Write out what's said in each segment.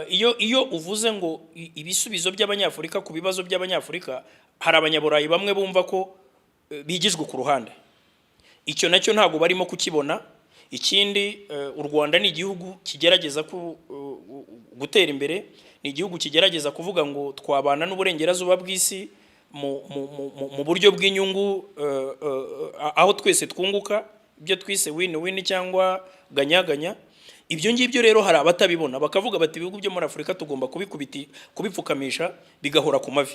iyo uvuze ngo ibisubizo by'abanyafurika ku bibazo by'abanyafurika, hari abanyaburayi bamwe bumva ko bigijwe ku ruhande. Icyo nacyo ntabwo barimo kukibona. Ikindi, u Rwanda ni igihugu kigerageza gutera imbere, ni igihugu kigerageza kuvuga ngo twabana n'uburengerazuba bw'isi mu buryo bw'inyungu, aho twese twunguka, ibyo twise win-win cyangwa ganya-ganya. Ibyo ngibyo rero hari abatabibona, bakavuga bati ibihugu byo muri Afurika tugomba kubipfukamisha bigahora ku mavi.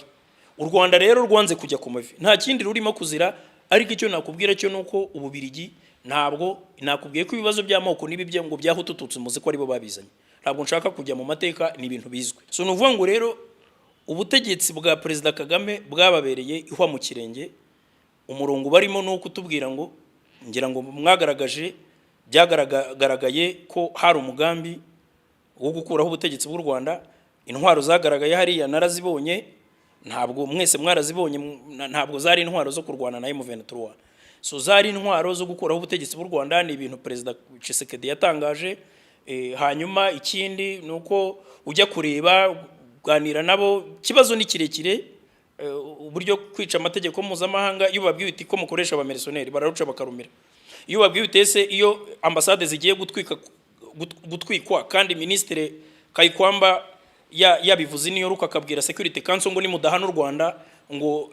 U Rwanda rero rwanze kujya ku mavi, nta kindi rurimo kuzira. Ariko icyo nakubwira cyo nuko Ububirigi ntabwo nakubwiye ko ibibazo by'amoko n'ibibye ngo byahutututse muzi ko aribo babizanye. Ntabwo nshaka kujya mu mateka, ni ibintu bizwe. So nuvuga ngo rero ubutegetsi bwa Perezida Kagame bwababereye ihwa mu kirenge. Umurongo barimo no kutubwira ngo, ngira ngo mwagaragaje, byagaragaye ko hari umugambi wo gukuraho ubutegetsi bw'u Rwanda. Intwaro zagaragaye hariya narazibonye, ntabwo mwese mwarazibonye, ntabwo zari intwaro zo kurwana na M23. So zari intwaro zo gukuraho ubutegetsi bw'u Rwanda. Ni ibintu Perezida Tshisekedi yatangaje. Hanyuma ikindi nuko ujya kureba kuganira nabo, kibazo ni kirekire, uburyo kwica amategeko mpuzamahanga. Iyo babwiye uti ko mukoresha abamercenaires bararuca bakarumira. Iyo babwiye utese iyo ambasade zigiye gutwikwa kandi Ministre Kayikwamba yabivuze niyo ruka akabwira Security Council ngo nimudahana u Rwanda ngo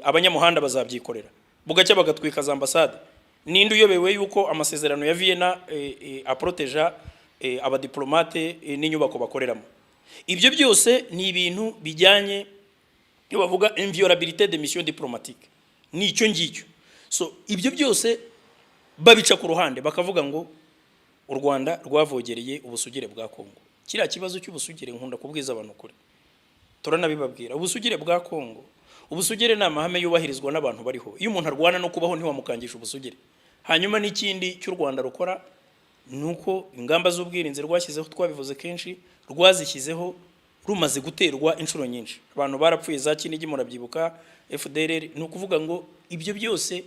abanyamuhanda bazabyikorera, bugacya bagatwika za ambasade. Ninde uyobewe yuko amasezerano ya Vienna aproteja abadiplomate n'inyubako bakoreramo. Ibyo byose ni ibintu bijyanye iyo bavuga inviolabilité des missions diplomatiques, nicyo ngicyo. So ibyo byose babica ku ruhande, bakavuga ngo u Rwanda rwavogereye ubusugire bwa Kongo. Kiriya kibazo cy'ubusugire nkunda kubwiza abantu kure, turanabibabwira. Ubusugire bwa Kongo, ubusugire ni amahame yubahirizwa n'abantu bariho. Iyo umuntu arwana no kubaho ntiwamukangisha ubusugire. Hanyuma n'ikindi cy'u Rwanda rukora nuko ingamba z'ubwirinzi rwashyizeho, twabivuze kenshi, rwazishyizeho rumaze guterwa inshuro nyinshi. Abantu barapfuye za Kinigi murabyibuka, FDLR. Ni ukuvuga ngo ibyo byose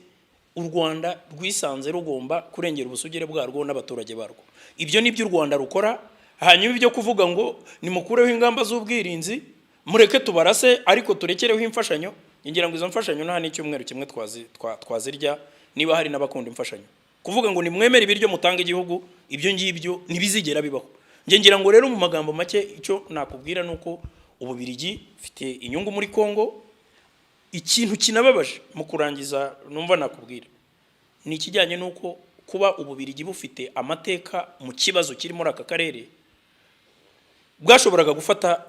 u Rwanda rwisanze rugomba kurengera ubusugire bwarwo n'abaturage barwo. Ibyo ni byo u Rwanda rukora. Hanyuma ibyo kuvuga ngo nimukureho ingamba z'ubwirinzi, mureke tubarase ariko turekereho imfashanyo, ngira ngo izo mfashanyo nta n'icyumweru kimwe twazirya niba hari n'abakunda imfashanyo. Kuvuga ngo nimwemere ibiryo mutanga igihugu, ibyo ngibyo ntibizigera bibaho. Ngira ngo rero mu magambo make icyo nakubwira nuko Ububirigi bifite inyungu muri Kongo. Ikintu kinababaje mu kurangiza numva nakubwira ni ikijyanye nuko kuba Ububirigi bufite amateka mu kibazo kiri muri aka karere, bwashoboraga gufata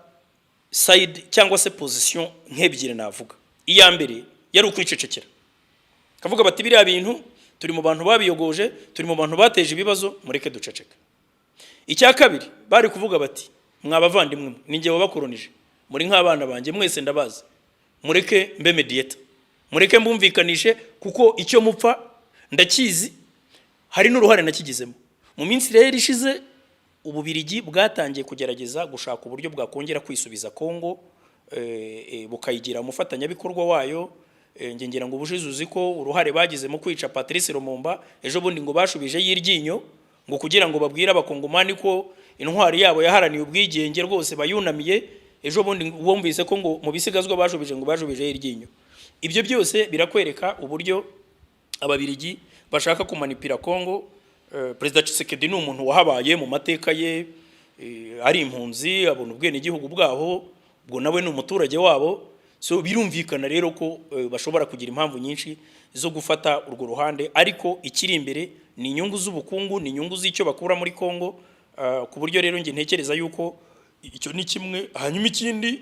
side cyangwa se position nk'ebyiri navuga. Iya mbere yari ukwicecekera, kavuga bati biriya bintu turi mu bantu babiyogoje, turi mu bantu bateje ibibazo, mureke duceceka. Icya kabiri bari kuvuga bati mwabavandimwe, ninjye wabakoronije, muri nk'abana banjye mwese ndabazi, mureke mbe mediator, mureke mbumvikanishe kuko icyo mupfa ndakizi, hari n'uruhare nakigizemo. Mu minsi rero ishize Ububirigi bwatangiye kugerageza gushaka uburyo bwakongera kwisubiza Kongo, bukayigira umufatanyabikorwa wayo. Ngira ngo ubushize uzi ko uruhare bagize mu kwica Patrice Lumumba, ejo bundi ngo bashubije y'iryinyo ngo kugira ngo babwire abakongomani ko intwari yabo yaharaniye ubwigenge rwose bayunamiye. Ejo bundi wumvise ko ngo mu bisigazwa bashubije ngo bashubije y'iryinyo. Ibyo byose birakwereka uburyo Ababirigi bashaka kumanipira Kongo. Perezida Tshisekedi ni umuntu wahabaye mu mateka ye, ari impunzi, abona ubwene igihugu bwaho, ubwo nawe ni umuturage wabo. So birumvikana rero ko bashobora kugira impamvu nyinshi zo gufata urwo ruhande, ariko ikiri imbere ni inyungu z'ubukungu, ni inyungu z'icyo bakura muri Kongo. Ku buryo rero nge ntekereza yuko icyo ni kimwe. Hanyuma ikindi,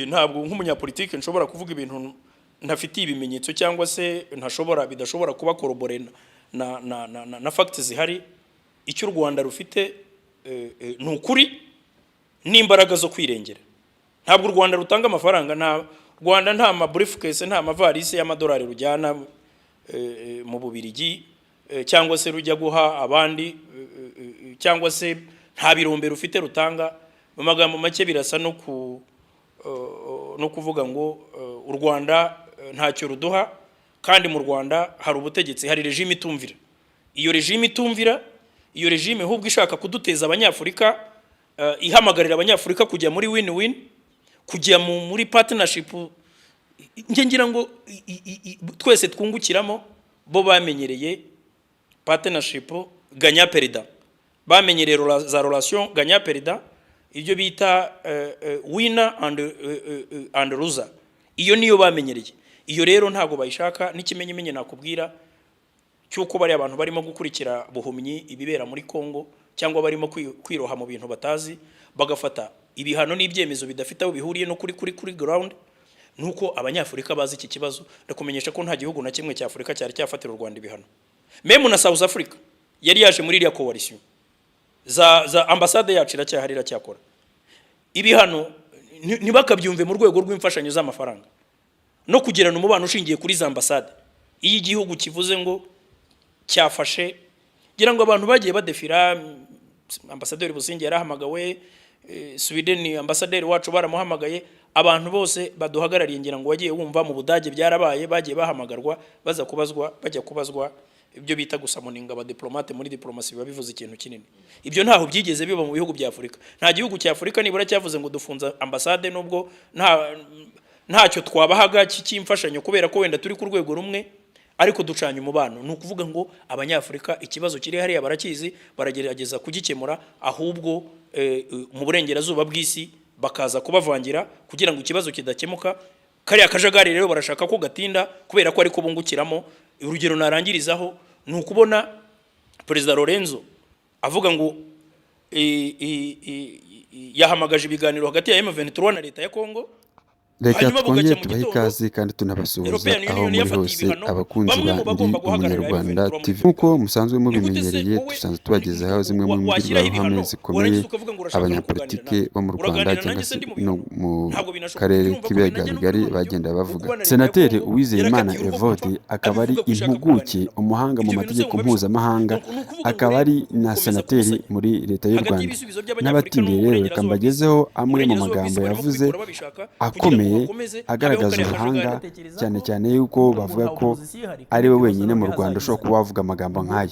ntabwo nk'umunyapolitike nshobora kuvuga ibintu ntafitiye ibimenyetso cyangwa se bidashobora kuba corroboré na facts zihari. Icyo u Rwanda rufite ni ukuri n'imbaraga zo kwirengera. Ntabwo u Rwanda rutanga amafaranga, nta Rwanda nta briefcase, nta mavarisi y'amadolari rujyana mu Bubirigi, cyangwa se rujya guha abandi, cyangwa se nta birombe rufite rutanga. Mu magambo make birasa no kuvuga ngo u Rwanda ntacyo ruduha, kandi mu Rwanda hari ubutegetsi, hari regime itumvira. Iyo regime itumvira, iyo regime ahubwo ishaka kuduteza abanyafurika ihamagarira abanyafurika kujya muri win-win, kujya muri partnership. Nge ngira ngo twese twungukiramo. Bo bamenyereye partnership gagnant perdant, bamenyereye za relation gagnant perdant, ibyo bita winner and loser. Iyo niyo bamenyereye. Iyo rero ntago bayishaka. N'ikimenyemenye nakubwira cyuko bari abantu barimo gukurikira buhumyi ibibera muri Kongo, cyangwa barimo kwiroha mu bintu batazi, bagafata ibihano n'ibyemezo bidafite aho bihuriye no kuri ground. Nuko abanyafurika bazi iki kibazo. Ndakumenyesha ko nta gihugu na kimwe cya Afrika cyari cyafatira u Rwanda ibihano. Meme na South Africa yari yaje muri iriya coalition za ambassade yacu iracyahari cyakora ibihano, ntibakabyumve mu rwego rw'imfashanyo z'amafaranga no kugirana umubano ushingiye kuri za ambassade. Iyi igihugu kivuze ngo cyafashe, gira ngo abantu bagiye badefira. Ambassadeur Businge yarahamagawe, Sweden ambassadeur wacu baramuhamagaye, abantu bose baduhagarariye ngira ngo wagiye wumva mu Budage byarabaye, bagiye bahamagarwa bajya kubazwa ibyo bita gusamoninga aba diplomate muri diplomasi biba bivuze ikintu kinini. Ibyo ntaho byigeze biba mu bihugu bya Afrika. Nta gihugu cya Afrika nibura cyavuze ngo dufunza ambassade, nubwo ntacyo twabahaga cy'imfashanyo kubera ko wenda turi ku rwego rumwe, ariko ducanye umubano. Ni ukuvuga ngo abanyafurika ikibazo kiri hariya barakizi, baragerageza kugikemura, ahubwo mu burengerazuba bw'isi bakaza kubavangira kugira ngo ikibazo kidakemuka. Kariya kajagari rero barashaka ko gatinda kubera ko ariko bungukiramo. Urugero narangirizaho ni ukubona Perezida Lorenzo avuga ngo yahamagaje ibiganiro hagati ya M23 na leta ya Kongo. Reka twongere tubahe ikaze kandi tunabasuhuza aho muri hose abakunzi ba Ndi Umunyarwanda TV. Nk'uko musanzwe mubimenyereye, dusanzwe tubagezaho zimwe mu mbwirwaruhame zikomeye abanyapolitike bo mu Rwanda cyangwa se no mu karere k'ibiyaga bigari bagenda bavuga. Senateri Uwizeyimana Evode akaba ari impuguke, umuhanga mu mategeko mpuzamahanga, akaba ari na senateri muri leta y'u Rwanda. N'abatindiye rero reka mbagezeho amwe mu magambo yavuze akomeye agaragaza ubuhanga, cyane cyane yuko bavuga ko ari we wenyine mu Rwanda ushobora kuba wavuga amagambo nk'aya.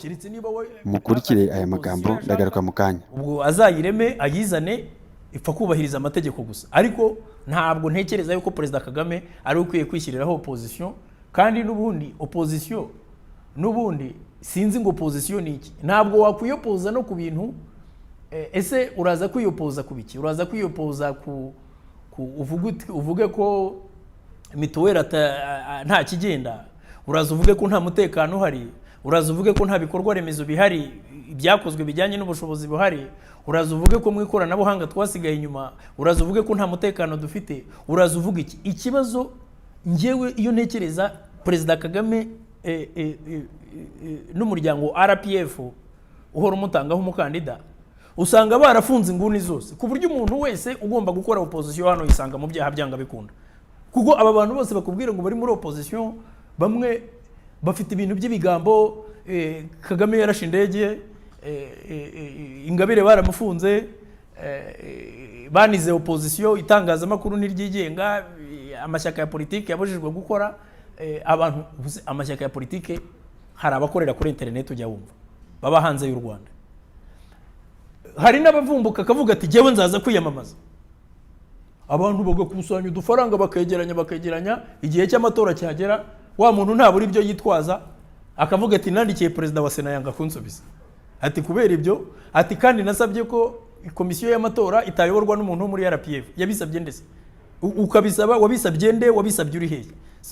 Mukurikire aya magambo ndagaruka mu kanya. Ubwo azayireme ayizane, ipfa kubahiriza amategeko gusa. Ariko ntabwo ntekereza yuko Perezida Kagame ari ukwiye kwishyiriraho opposition, kandi n'ubundi opposition n'ubundi sinzi ngo opposition ni iki. Ntabwo wakwiyopoza no ku bintu ese uraza kwiyopoza ku biki? Uraza kwiyopoza ku uvuge ko mituweli nta kigenda, uraza uvuge ko nta mutekano uhari, uraza uvuge ko nta bikorwa remezo bihari ibyakozwe bijyanye n'ubushobozi buhari, uraza uvuge ko mu ikoranabuhanga twasigaye inyuma, uraza uvuge ko nta mutekano dufite, uraza uvuge iki? Ikibazo ngewe iyo ntekereza Perezida Kagame n'umuryango RPF uhora umutangaho umukandida, usanga barafunze inguni zose ku buryo umuntu wese ugomba gukora opposition hano yisanga mu byaha byanga bikunda. Kuko aba bantu bose bakubwira ngo bari muri opposition, bamwe bafite ibintu by'ibigambo. Kagame yarashe indege, Ingabire baramufunze, banize opposition, itangazamakuru n'iryigenga, amashyaka ya politike yabujijwe gukora. Abantu amashyaka ya politike hari abakorera kuri internet ujya wumva baba hanze y'u Rwanda. Hari n'abavumbuka akavuga ati jewe nzaza kwiyamamaza, abantu bagakusanya udufaranga bakegeranya, igihe cy'amatora cyagera wa muntu ntaburi ibyo yitwaza, akavuga ati nandikiye Perezida wa Sena yanga kunsubiza, ati kubera ibyo, ati kandi nasabye ko komisiyo y'amatora itayoborwa n'umuntu wo muri RPF. Yabisabye ndetse ukabisaba, wabisabye nde, wabisabye uri hehe?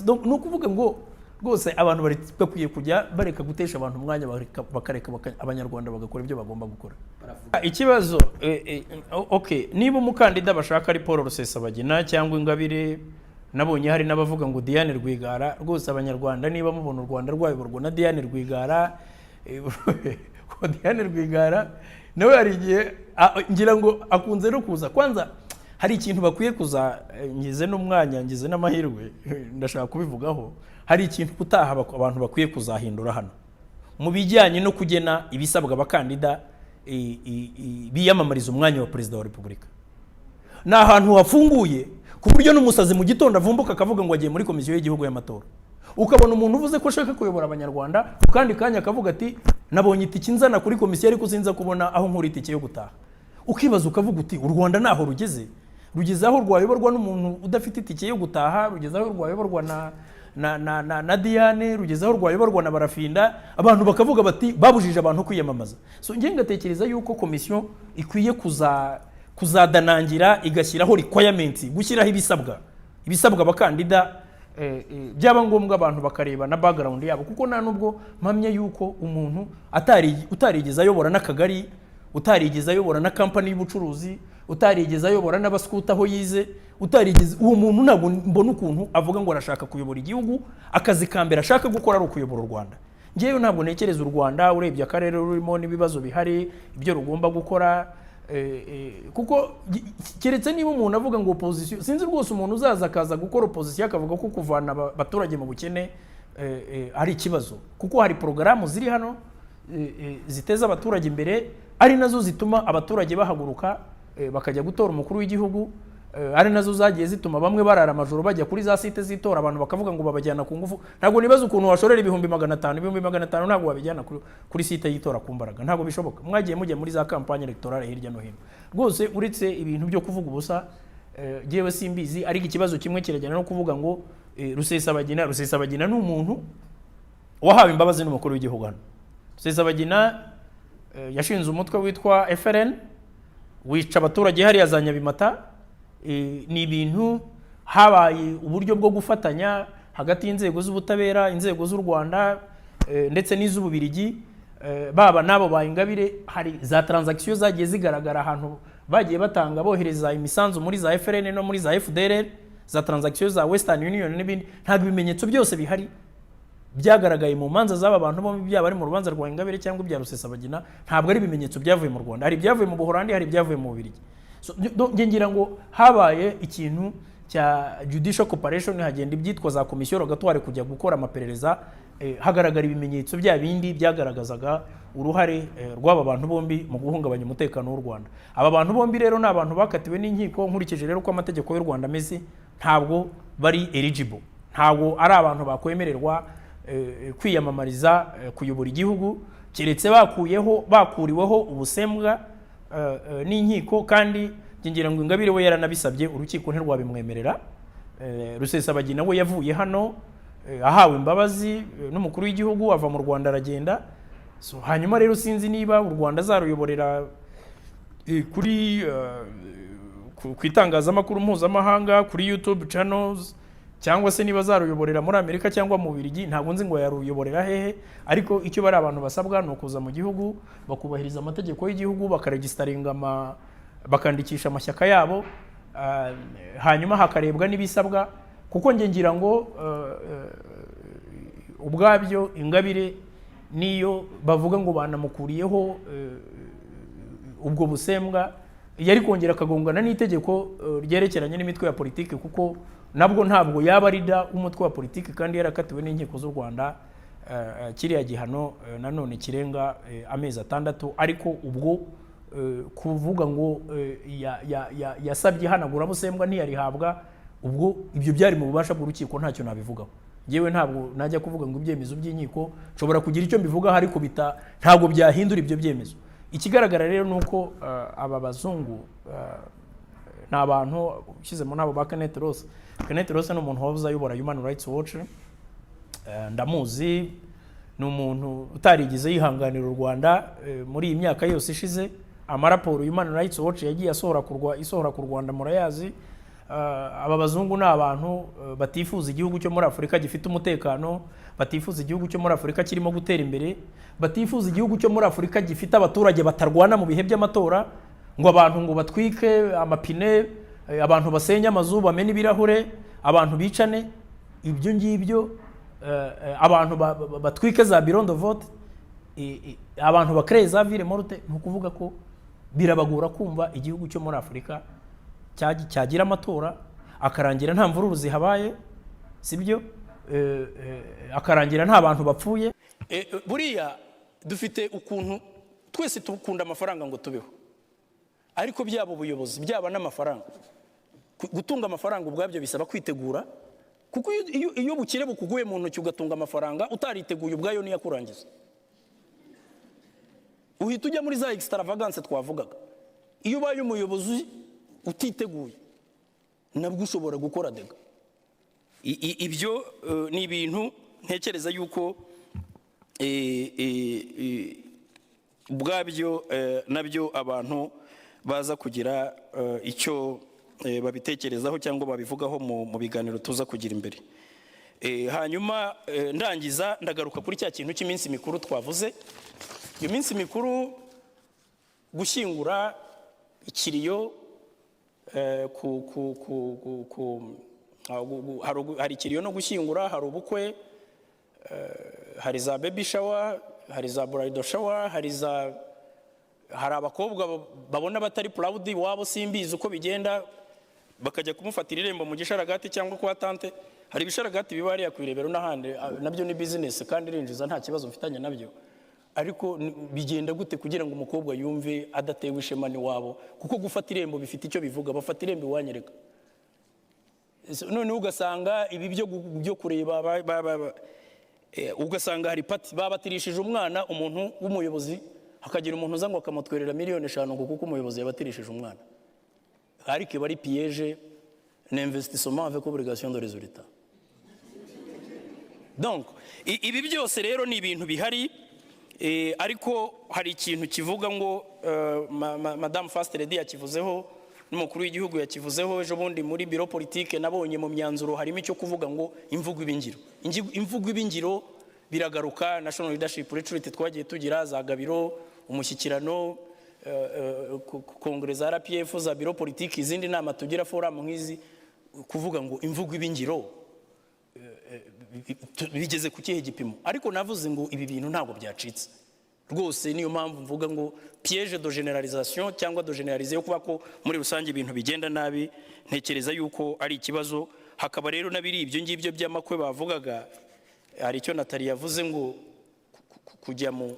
No kuvuga ngo rwose abantu bari bakwiye kujya bareka gutesha abantu umwanya, bakareka abanyarwanda bagakora ibyo bagomba gukora. Ikibazo okay, niba umukandida bashaka ari Paul Rusesabagina cyangwa Ingabire, nabonye hari n'abavuga ngo Diane Rwigara. Rwose abanyarwanda niba mubona u Rwanda rwayoborwa na Diane Rwigara, ko Diane Rwigara nawe hari igihe ngira ngo akunze no kuza. Kwanza hari ikintu bakwiye kuza, ngize n'umwanya, ngize n'amahirwe ndashaka kubivugaho. Hari ikintu kutaha abantu bakwiye kuzahindura hano mu bijyanye no kugena ibisabwa abakandida biyamamariza umwanya wa Perezida wa Repubulika. Ni ahantu hafunguye ku buryo n'umusazi mu gitondo avumbuka akavuga ngo agiye muri komisiyo y'igihugu y'amatora. Ukabona umuntu uvuze ko ashaka kuyobora abanyarwanda, kandi kanya akavuga ati nabonye itike nzana kuri komisiyo ariko sinza kubona aho nkura itike yo gutaha. ukibaza ukavuga uti u Rwanda naho rugeze aho rwayoborwa n'umuntu udafite itike yo gutaha, rugeze aho rwayoborwa na Diane, rugeze aho rwayoborwa na Barafinda, abantu bakavuga bati babujije abantu kwiyamamaza. So ngiye ngatekereza yuko komisiyo ikwiye kuzadanangira igashyiraho requirements, gushyiraho ibisabwa abakandida, byaba ngombwa abantu bakareba na background yabo, kuko nta nubwo mpamye yuko umuntu utarigeze ayobora n'akagari, utarigeze ayobora na company y'ubucuruzi, utarigeze ayobora n'abaskuta aho yize, uwo muntu ntabwo mbona ukuntu avuga ngo arashaka kuyobora igihugu, akazi kambere ashaka gukora ari ukuyobora u Rwanda. Ngewe ntabwo nekereza u Rwanda urebye akarere rurimo n'ibibazo bihari ibyo rugomba gukora, kuko keretse niba umuntu avuga ngo opposition, sinzi rwose umuntu uzaza akaza gukora opposition akavuga ko kuvana abaturage mu bukene ari ikibazo, kuko hari porogaramu ziri hano ziteza abaturage imbere, ari nazo zituma abaturage bahaguruka bakajya gutora umukuru w'igihugu, ari nazo zagiye zituma bamwe barara amajoro bajya kuri za site zitora, abantu bakavuga ngo babajyana ku ngufu. Ntabwo nibaza ukuntu washorera 500,000 ntabwo wabijyana kuri site yitora ku mbaraga, ntabwo bishoboka. Mwagiye mujya muri za campagne electorale hirya no hino, rwose uretse ibintu byo kuvuga ubusa, jewe simbizi. Ari ikibazo kimwe kirajyana no kuvuga ngo Rusesabagina ni umuntu wahawe imbabazi n'umukuru w'igihugu hano. Rusesabagina yashinze umutwe witwa FRN wica abaturage hariya za Nyabimata. Ni ibintu habaye uburyo bwo gufatanya hagati y'inzego z'ubutabera, inzego z'u Rwanda ndetse n'iz'Ububirigi, baba nabo ba Ingabire. Hari za transaction zagiye zigaragara ahantu bagiye batanga bohereza imisanzu muri za FRN no muri za FDLR, za transaction za Western Union n'ibindi. Ntabwo ibimenyetso byose bihari byagaragaye mu manza z'aba bantu bombi, byaba ari mu rubanza rwa Ingabire cyangwa ibya Rusesabagina. Ntabwo ari ibimenyetso byavuye mu Rwanda, hari ibyavuye mu Buholandi, hari ibyavuye mu Bubiligi. So ngira ngo habaye ikintu cya judicial cooperation, hagenda ibyitwa za komisiyo rogatoire kujya gukora amaperereza, hagaragara ibimenyetso bya bindi byagaragazaga uruhare rw'aba bantu bombi mu guhungabanya umutekano w'u Rwanda. Aba bantu bombi rero ni abantu bakatiwe n'inkiko, nkurikije rero ko amategeko y'u Rwanda ameze, ntabwo bari eligible, ntabwo ari abantu bakwemererwa kwiyamamariza kuyobora igihugu, keretse bakuriweho ubusembwa n'inkiko. Kandi ngira ngo Ingabire we yaranabisabye, urukiko ntirwabimwemerera. Rusesabagina we yavuye hano ahawe imbabazi n'umukuru w'igihugu, ava mu Rwanda aragenda. So hanyuma rero sinzi niba u Rwanda zaruyoborera kuri ku itangazamakuru mpuzamahanga, kuri YouTube channels, cyangwa se niba zaruyoborera muri Amerika cyangwa mu Bubiligi. Ntabwo nzi ngo yaruyoborera hehe, ariko icyo bari abantu basabwa ni ukuza mu gihugu, bakubahiriza amategeko y'igihugu, bakaregistaringa bakandikisha amashyaka yabo, hanyuma hakarebwa n'ibisabwa. Kuko ngira ngo ubwabyo Ingabire niyo bavuga ngo banamukuriyeho ubwo busembwa, yari kongera akagongana n'itegeko ryerekeranye n'imitwe ya politiki, kuko nabwo ntabwo yaba arida umutwe wa politiki kandi yarakatiwe n'inkiko z'u Rwanda kiriya gihano nanone kirenga amezi 6. Ariko ubwo kuvuga ngo yasabye hanagura busembwa ntiyarihabwa, ubwo ibyo byari mu bubasha bw'urukiko, ntacyo nabivugaho. Yewe ntabwo najya kuvuga ngo ibyemezo by'inkiko nshobora kugira icyo mbivuga, ariko ntabwo byahindura ibyo byemezo. Ikigaragara rero nuko aba bazungu ni abantu ushyizemo nabo ba Kenneth Ross. Kenneth Ross ni umuntu wabuze ayobora Human Rights Watch, ndamuzi. Ni umuntu utarigize yihanganira u Rwanda muri iyi myaka yose ishize. Amaraporo Human Rights Watch yagiye isohora ku Rwanda murayazi. Aba bazungu ni abantu batifuza igihugu cyo muri Afurika gifite umutekano, batifuza igihugu cyo muri Afurika kirimo gutera imbere, batifuza igihugu cyo muri Afurika gifite abaturage batarwana mu bihe by'amatora, ngo abantu ngo batwike amapine, abantu basenya amazu, bamena ibirahure, abantu bicane. Ibyo ngibyo abantu batwike za bureau de vote, abantu bakreye za ville morte. Ni ukuvuga ko birabagora kumva igihugu cyo muri Afurika cyagira amatora akarangira nta mvururu zihabaye, sibyo? Akarangira nta bantu bapfuye. Buriya dufite ukuntu twese tukunda amafaranga ngo tubeho, ariko byaba ubuyobozi byaba n'amafaranga, gutunga amafaranga ubwabyo bisaba kwitegura, kuko iyo bukire bukuguye mu ntoki ugatunga amafaranga utariteguye ubwayo niyo akurangiza. Uhita ujya muri za extravagance twavugaga. iyo ubaye umuyobozi utiteguye nabwo ushobora gukora dega. Ibyo ni ibintu ntekereza yuko ubwabyo nabyo abantu baza kugira icyo babitekerezaho cyangwa babivugaho mu biganiro tuza kugira imbere. Hanyuma ndangiza ndagaruka kuri cya kintu cy'iminsi mikuru twavuze. Iyo minsi mikuru gushyingura ikiriyo, hari ikiriyo no gushyingura, hari ubukwe, hari za baby shower, hari za bridal shower, hari abakobwa babona batari proud wabo simbizi uko bigenda bakajya kumufatira irembo mu gisharagati cyangwa kwa tante. Hari ibisharagati biba hariya ku irebero n'ahandi, nabyo ni business kandi irinjiza, nta kibazo mfitanye nabyo. Ariko bigenda gute kugira ngo umukobwa yumve adatewe ishema n'iwabo? Kuko gufata irembo bifite icyo bivuga. Bafata irembo iwanyereka, none ugasanga ibi byo kureba ugasanga hari pati babatirishije umwana, umuntu w'umuyobozi hakagira umuntu uza ngo akamutwerera miliyoni 5 ngo kuko umuyobozi yabatirishije umwana. Ariko bari piège n'investissement avec obligation de résultat. Donc ibi byose rero ni ibintu bihari, ariko hari ikintu kivuga ngo Madame First Lady yakivuzeho n'umukuru w'igihugu yakivuzeho ejo bundi muri biro politique. Nabonye mu myanzuro harimo icyo kuvuga ngo imvugo ibingiro. Imvugo ibingiro biragaruka. National Leadership Retreat twagiye tugira za Gabiro, umushyikirano, kongere za RPF, za biro politique, izindi nama tugira forum nk'izi, kuvuga ngo imvugo ibingiro bigeze ku kihe gipimo. Ariko navuze ngo ibi bintu ntabwo byacitse rwose. Niyo mpamvu mvuga ngo piège de généralisation cyangwa de généraliser yo kuba ko muri rusange ibintu bigenda nabi, ntekereza yuko ari ikibazo. Hakaba rero nabiri ibyo ngibyo by'amakwe bavugaga. Hari icyo Natali yavuze ngo kujya mu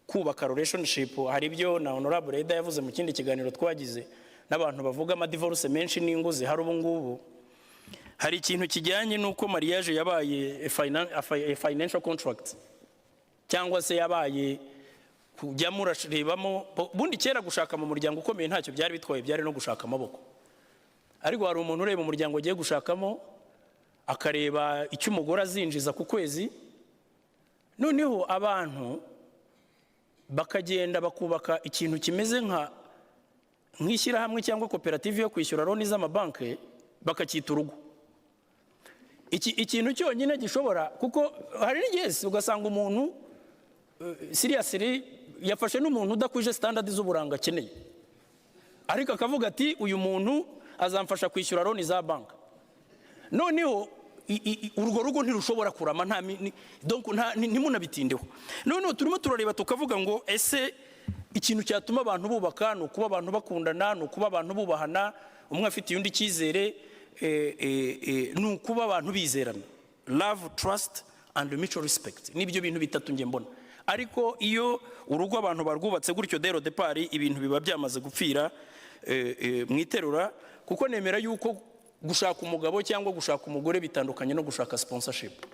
kubaka relationship, hari ibyo na Honorable Eda yavuze mu kindi kiganiro twagize n'abantu bavuga ama divorce menshi n'ingo zihari ubu ngubu. Hari ikintu kijyanye nuko mariage yabaye a financial contract, cyangwa se yabaye kujya murarebamo. Bundi kera gushaka mu muryango ukomeye ntacyo byari bitwaye, byari no gushaka amaboko. Ariko hari umuntu ureba umuryango ugiye gushakamo akareba icyo umugore azinjiza ku kwezi, noneho abantu bakagenda bakubaka ikintu kimeze nk'ishyirahamwe cyangwa koperative yo kwishyura loni z'amabanki, bakacyita urugo. Ikintu cyonyine gishobora, kuko hari n'igihe ugasanga umuntu seriously yafashe n'umuntu udakwije standard z'uburanga akeneye, ariko akavuga ati uyu muntu azamfasha kwishyura loni za banki. Noneho urwo rugo ntirushobora kurama, donc ntimunabitindeho. Noneho turimo turareba tukavuga ngo ese ikintu cyatuma abantu bubaka ni ukuba abantu bakundana, ni ukuba abantu bubahana, umwe afite undi cyizere, ni ukuba abantu bizerana. Love, trust and mutual respect, nibyo bintu bitatu nge mbona. Ariko iyo urugo abantu barwubatse gutyo dero depart, ibintu biba byamaze gupfira mwiterura. Kuko nemera yuko gushaka umugabo cyangwa gushaka umugore bitandukanye no gushaka sponsorship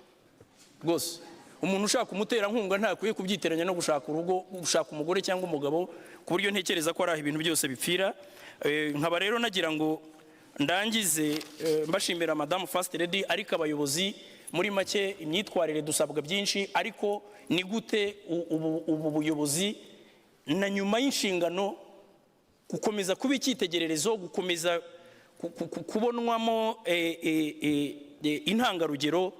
rwose. Umuntu ushaka umutera nkunga ntakwiye kubyiteranya no gushaka urugo, gushaka umugore cyangwa umugabo, ku buryo ntekereza ko ari ibintu byose bipfira. Nkaba rero nagira ngo ndangize mbashimira Madame First Lady, ariko abayobozi muri make imyitwarire dusabwa byinshi, ariko ni gute ubu buyobozi na nyuma y'inshingano gukomeza kuba icyitegererezo, gukomeza kubonwamo intangarugero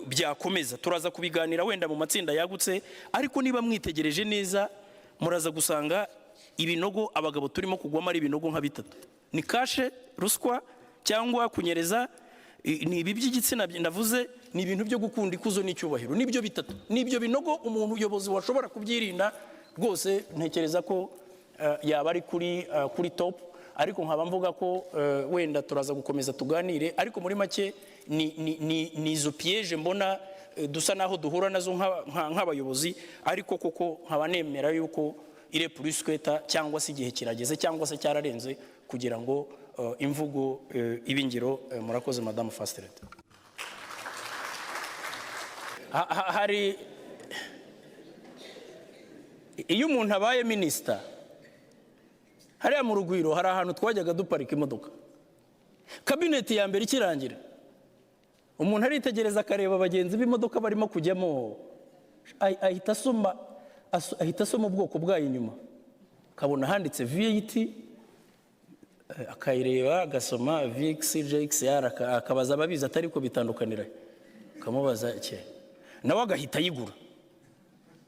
byakomeza. Turaza kubiganira wenda mu matsinda yagutse, ariko niba mwitegereje neza muraza gusanga ibinogo abagabo turimo kugwamo ari ibinogo nka bitatu. Ni kashe, ruswa cyangwa kunyereza, ni ibi by'igitsina navuze, ni ibintu byo gukunda ikuzo n'icyubahiro. Nibyo bitatu, nibyo binogo umuntu uyobozi washobora kubyirinda rwose. Ntekereza ko yaba ari kuri top. Ariko nkaba mvuga ko wenda turaza gukomeza tuganire, ariko muri make ni izo piège mbona dusa naho duhura nazo nk'abayobozi. Ariko koko nkaba nemera yuko ire plus kweta, cyangwa se igihe kirageze cyangwa se cyararenze kugira ngo imvugo ibingiro. Murakoze Madame First Lady. Hari iyo umuntu abaye minister hariya mu Rugwiro hari ahantu twajyaga duparika imodoka, kabineti ya mbere ikirangira umuntu aritegereza akareba abagenzi b'imodoka barimo kujyamo, ahita asoma ubwoko bwayo inyuma, akabona handitse V8, akayireba agasoma VX, JXR, akabaza ababizi atari ko bitandukanira, akamubaza iki, nawe agahita yigura,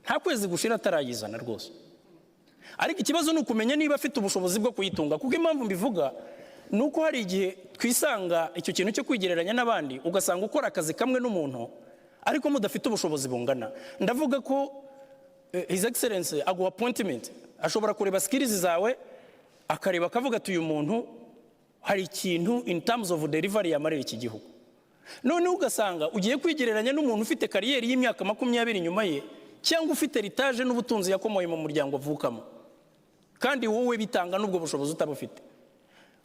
nta kwezi gushira atarayizana rwose. Ariko ikibazo ni ukumenya niba afite ubushobozi bwo kuyitunga, kuko impamvu mbivuga nuko hari igihe twisanga icyo kintu cyo kwigereranya n'abandi, ugasanga ukora akazi kamwe n'umuntu ariko mudafite ubushobozi bungana. Ndavuga ko His Excellency aguha appointment, ashobora kureba skills zawe, akareba akavuga ati uyu muntu hari ikintu in terms of delivery yamarira iki gihugu. None ugasanga ugiye kwigereranya n'umuntu ufite kariyeri y'imyaka 20 nyuma ye, cyangwa ufite heritage n'ubutunzi yakomoye mu muryango avukamo, kandi wowe bitanga n'ubwo bushobozi utabufite.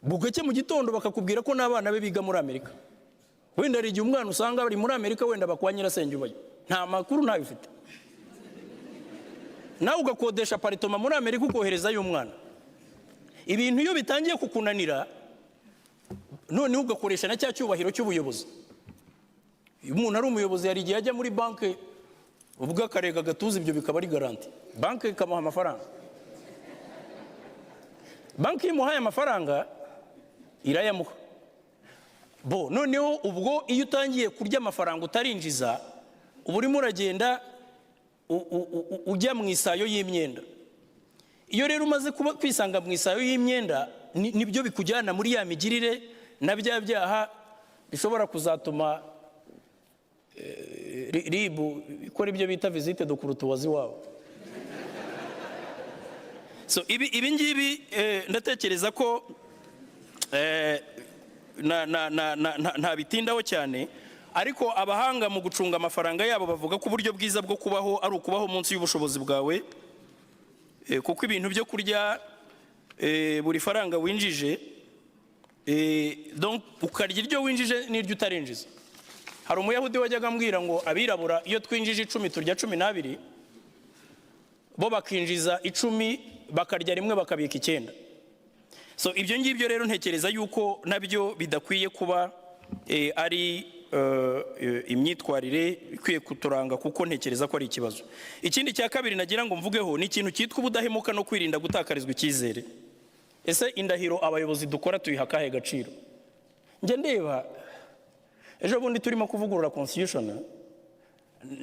Bugake mu gitondo bakakubwira ko n'abana be biga muri Amerika, wenda ari igihe umwana usanga bari muri Amerika, wenda bakwa nyirasenge ubayo, nta makuru ntayo ufite. Nawe ugakodesha aparitoma muri Amerika ukohereza y'umwana. Ibintu iyo bitangiye kukunanira, none ugakoresha na cya cyubahiro cy'ubuyobozi. Umuntu ari umuyobozi, yari igihe ajya muri banki, ubwo akarega gatuza, ibyo bikaba ari garanti, banki ikamuha amafaranga. Banki imuhaye amafaranga irayamuha. Noneho ubwo iyo utangiye kurya amafaranga utarinjiza, uba urimo uragenda ujya mu isayo y'imyenda. Iyo rero umaze kwisanga mu isayo y'imyenda, nibyo bikujyana muri ya migirire na bya byaha bishobora kuzatuma ribu ikora ibyo bita visite do kurutuwazi wabo. So ibi ngibi ndatekereza ko nta bitindaho cyane, ariko abahanga mu gucunga amafaranga yabo bavuga ko uburyo bwiza bwo kubaho ari ukubaho munsi y'ubushobozi bwawe, kuko ibintu byo kurya buri faranga winjije, donc ukarya iryo winjije n'iryo utarinjiza. Hari umuyahudi wajyaga ambwira ngo abirabura iyo twinjije 10 turya 12, bo bakinjiza 10 bakarya rimwe bakabika 9. So ibyo ngibyo rero ntekereza yuko nabyo bidakwiye kuba ari imyitwarire ikwiye kuturanga, kuko ntekereza ko ari ikibazo. Ikindi cya kabiri nagira ngo mvugeho ni ikintu cyitwa ubudahemuka no kwirinda gutakarizwa icyizere. Ese indahiro abayobozi dukora tuyiha akahe gaciro? Nge ndeba ejo bundi turimo kuvugurura constitution,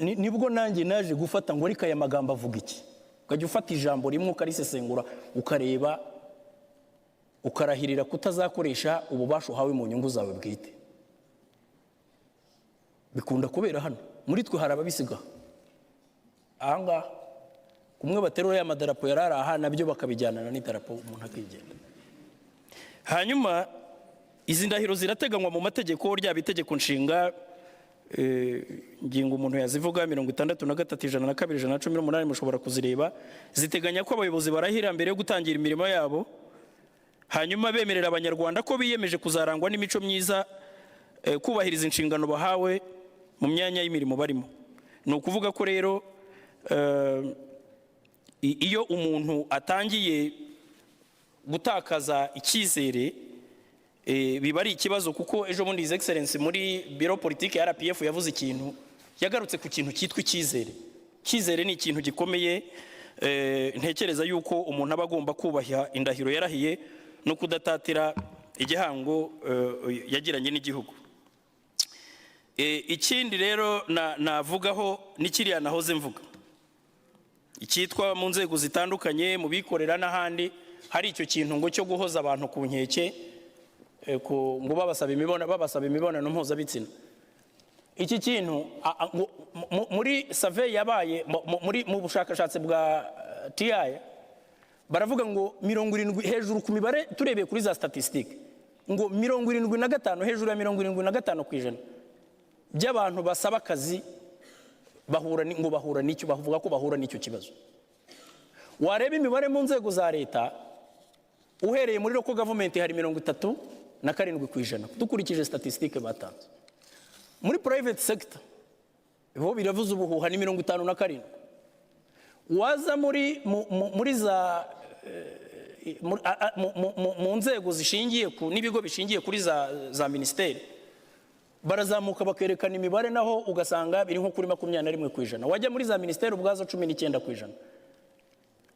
nibwo nanjye naje gufata ngo rika aya magambo avuga iki, ukajya ufata ijambo rimwe ukarisesengura, ukareba, ukarahirira kutazakoresha ububasha uhawe mu nyungu zawe bwite. Bikunda kubera hano muri twe, hari ababisiga ahangaha, kumwe baterura ya madarapo yarari aha, nabyo bakabijyanana n'idarapo umuntu akigenda. Hanyuma izi ndahiro zirateganywa mu mategeko, ryaba itegeko nshinga ngingo umuntu yazivuga 63, 102, 118 mushobora kuzireba, ziteganya ko abayobozi barahira mbere yo gutangira imirimo yabo, hanyuma bemerera abanyarwanda ko biyemeje kuzarangwa n'imico myiza, kubahiriza inshingano bahawe mu myanya y'imirimo barimo. Ni ukuvuga ko rero iyo umuntu atangiye gutakaza icyizere, biba ari ikibazo, kuko ejo bundi His Excellency muri biro politike ya RPF yavuze ikintu, yagarutse ku kintu cyitwa icyizere. Icyizere ni ikintu gikomeye, ntekereza yuko umuntu aba agomba kubaha indahiro yarahiye no kudatatira igihango yagiranye n'igihugu. Ikindi rero navugaho ni kiriya nahoze mvuga, icyitwa mu nzego zitandukanye, mu bikorera n'ahandi, hari icyo kintu ngo cyo guhoza abantu ku nkeke, ngo babasaba imibonano mpuzabitsina. Iki kintu muri survey yabaye mu bushakashatsi bwa TI, baravuga ngo 70 hejuru ku mibare, turebeye kuri za statistique, ngo 75 hejuru ya 75% by'abantu basaba akazi bahura n'icyo, bavuga ko bahura n'icyo kibazo. Wareba imibare mu nzego za leta, uhereye muri local government hari 37%, dukurikije statistique batanze. Muri private sector bo biravuze ubuhuha ni 57%. Waza muri za mu nzego zishingiye n'ibigo bishingiye kuri za minisiteri barazamuka bakerekana imibare naho ugasanga biri nko kuri 21%. Wajya muri za minisiteri ubwazo 19%.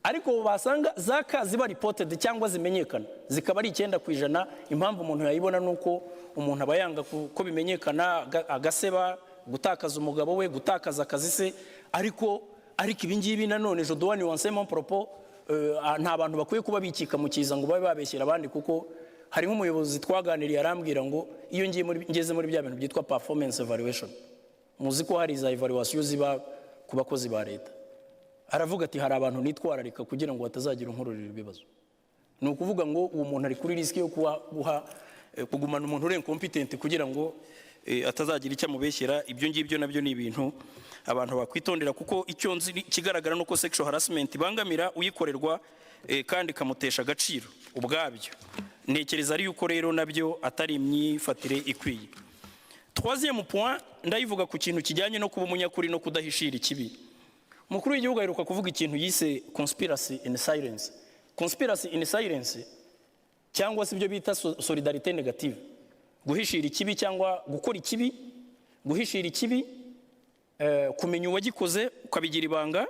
Ariko basanga zaka ziba reported cyangwa zimenyekana zikaba ari 9%. Impamvu umuntu yayibona nuko umuntu abayanga ko bimenyekana agaseba gutakaza umugabo we gutakaza akazi se, ariko ibingibi nanone je dois nuancer mon propos. Nta bantu bakwiye kuba bikika mu kiza ngo babe babeshyira abandi, kuko hari nk'umuyobozi twaganiriye arambwira ngo iyo ngeze muri bya bintu byitwa performance evaluation, muzi ko hari za evaluation ziba ku bakozi ba leta, aravuga ati hari abantu nitwararika kugira ngo batazagira inkororero ibibazo. Ni ukuvuga ngo uwo muntu ari kuri risk yo kugumana umuntu uri incompetent kugira ngo atazagira icyo amubeshyira. Ibyo ngibyo nabyo ni ibintu abantu bakwitondera, kuko icyo nzi kigaragara nuko sexual harassment bangamira uyikorerwa kandi kamutesha agaciro ubwabyo. Ntekereza ari yuko rero nabyo atari imyifatire ikwiye. Troisième point, ndayivuga ku kintu kijyanye no kuba umunyakuri no kudahishira ikibi. Mukuru w'igihugu aheruka kuvuga ikintu yise conspiracy in silence. Conspiracy in silence cyangwa se ibyo bita solidarité négative, guhishira ikibi cyangwa gukora ikibi, guhishira ikibi, kumenya uwagikoze ukabigira ibanga.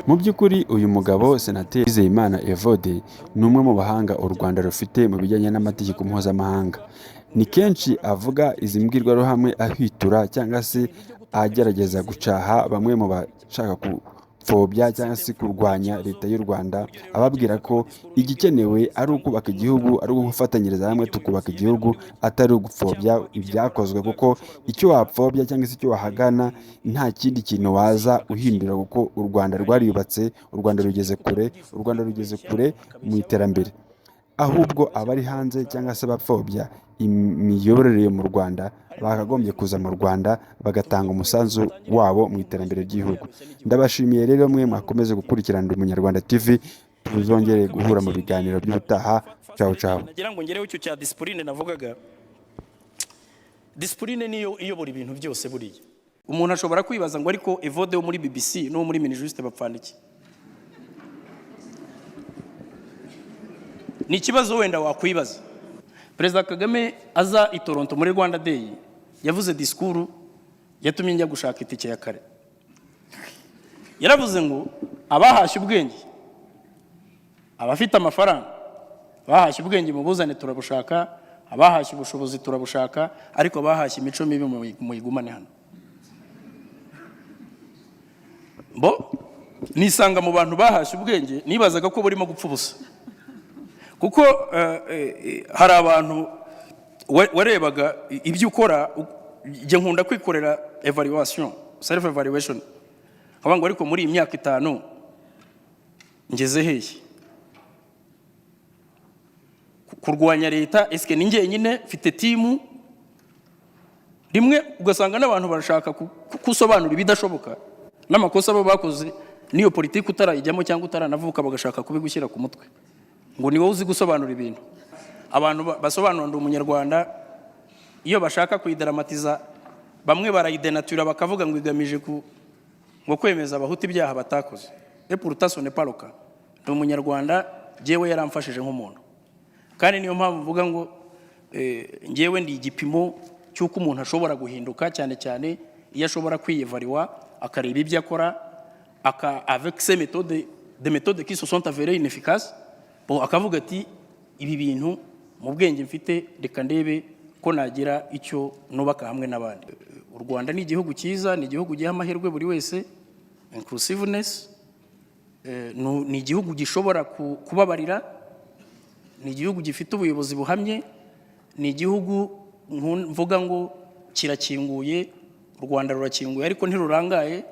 Mu by'ukuri uyu mugabo Senateri Uwizeyimana Evode ni umwe mu bahanga u Rwanda rufite mu bijyanye n'amategeko mpuzamahanga. Ni kenshi avuga izi mbwirwaruhame ahwitura cyangwa se agerageza gucaha bamwe mu bashaka gupfobya cyangwa se kurwanya leta y'u Rwanda, ababwira ko igikenewe ari ukubaka igihugu, ari ugufatanyiriza hamwe tukubaka igihugu, atari ugupfobya ibyakozwe, kuko icyo wapfobya cyangwa se icyo wahagana nta kindi kintu waza uhindura, kuko u Rwanda rwariyubatse, u Rwanda rugeze kure, u Rwanda rugeze kure mu iterambere. Ahubwo abari hanze cyangwa se abapfobya imiyoborere mu Rwanda bakagombye kuza mu Rwanda bagatanga umusanzu wabo mu iterambere ry'igihugu. Ndabashimiye rero mwe mwakomeze gukurikirana Umunyarwanda TV, tuzongere guhura mu biganiro by'ubutaha. Ciao ciao. Nagira ngo ngereho icyo cya discipline navugaga. Discipline niyo iyobora ibintu byose buriya. Umuntu ashobora kwibaza ngo ariko Evode wo muri BBC no muri Minijust bapfana iki? Ni ikibazo wenda wakwibaza. Perezida Kagame aza i Toronto muri Rwanda Day yavuze disikuru yatumye njya gushaka itike ya kare. Yaravuze ngo abahashye ubwenge, abafite amafaranga bahashye ubwenge mu buzane turabushaka, abahashye ubushobozi turabushaka, ariko bahashye imico mibi mu igumane hano. Bo nisanga mu bantu bahashye ubwenge nibazaga ko burimo gupfa ubusa, kuko hari abantu warebaga ibyo ukora. Je nkunda kwikorera evaluation, self evaluation, abango ariko muri imyaka 5 ngeze hehe kurwanya leta, eske ninjye nyine mfite timu rimwe ugasanga n'abantu barashaka kusobanura ibidashoboka n'amakosa abo bakoze niyo politiki utarayijyamo cyangwa utaranavuka bagashaka kubigushyira ku mutwe ngo ni wowe uzi gusobanura ibintu. Abantu basobanura ndi Umunyarwanda iyo bashaka kuidramatiza bamwe barayidenatura bakavuga ngo igamije ngo kwemeza abahuti ibyaha batakoze. Et pourtant ce n'est pas le cas. Ndi Umunyarwanda, jewe yaramfashije nk'umuntu, kandi niyo mpamvu mvuga ngo ngewe ndi igipimo cy'uko umuntu ashobora guhinduka, cyane cyane iyo ashobora kwiyevaluwa akareba ibyo akora avec ces méthodes, des méthodes qui se sont avérées inefficaces, bon akavuga ati ibi bintu mu bwenge mfite reka ndebe ko nagira icyo nubaka hamwe n'abandi. U Rwanda ni igihugu cyiza, ni igihugu giha amahirwe buri wese, inclusiveness, ni igihugu gishobora kubabarira, ni igihugu gifite ubuyobozi buhamye, ni igihugu mvuga ngo kirakinguye, u Rwanda rurakinguye ariko ntirurangaye.